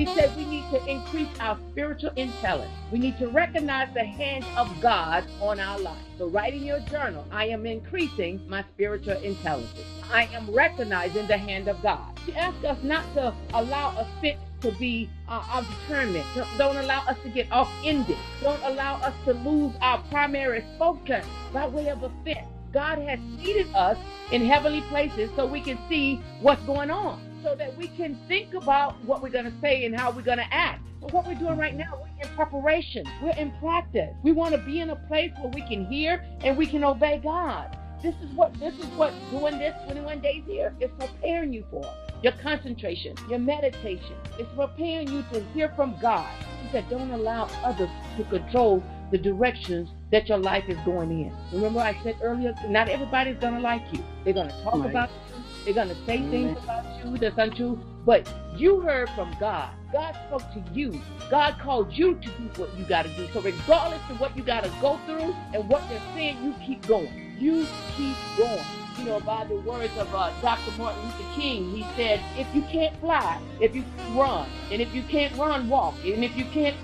He said we need to increase our spiritual intelligence. We need to recognize the hand of God on our life. So write in your journal, I am increasing my spiritual intelligence. I am recognizing the hand of God. He asks us not to allow offense to be our determinant. Don't allow us to get off-ended. Don't allow us to lose our primary focus by way of offense. God has seated us in heavenly places so we can see what's going on, so that we can think about what we're going to say and how we're going to act. But what we're doing right now, we're in preparation. We're in practice. We want to be in a place where we can hear and we can obey God. This is what doing this 21 days here is preparing you for. Your concentration, your meditation. It's preparing you to hear from God. He said, don't allow others to control the directions that your life is going in. Remember I said earlier, not everybody's going to like you. They're going to talk about you. They're going to say things about you that's untrue. But you heard from God. God spoke to you. God called you to do what you got to do. So regardless of what you got to go through and what they're saying, you keep going. You keep going. You know, by the words of Dr. Martin Luther King, he said, if you can't fly, if you run, and if you can't run, walk, and if you can't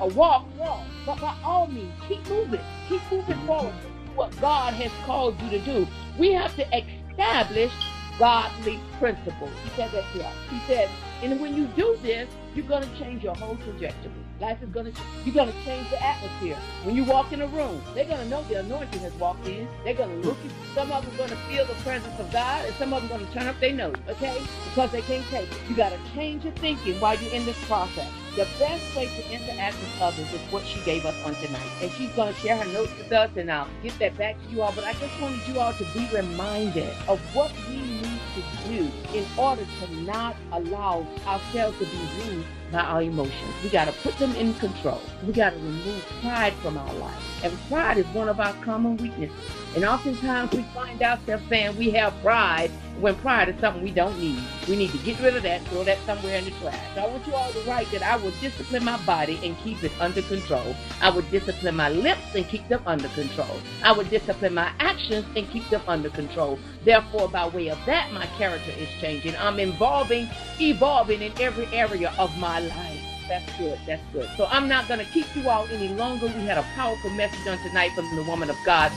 walk. But by all means, keep moving forward to what God has called you to do. We have to establish godly principles. He said that here. He said, and when you do this, you're going to change your whole trajectory. Life is going to change. You're going to change the atmosphere. When you walk in a room, they're going to know the anointing has walked in. They're going to look at you. Some of them are going to feel the presence of God, and some of them are going to turn up their nose, okay? Because they can't take it. You got to change your thinking while you're in this process. The best way to interact with others is what she gave us on tonight. And she's going to share her notes with us, and I'll get that back to you all. But I just wanted you all to be reminded of what we need to do in order to not allow ourselves to be ruled by our emotions. We got to put them in control. We got to remove pride from our life. And pride is one of our common weaknesses. And oftentimes we find ourselves saying we have pride when pride is something we don't need. We need to get rid of that, throw that somewhere in the trash. So I want you all to write that I will discipline my body and keep it under control. I will discipline my lips and keep them under control. I will discipline my actions and keep them under control. Therefore, by way of that, my character is changing. I'm evolving in every area of my life. That's good. That's good. So I'm not going to keep you all any longer. We had a powerful message on tonight from the woman of God.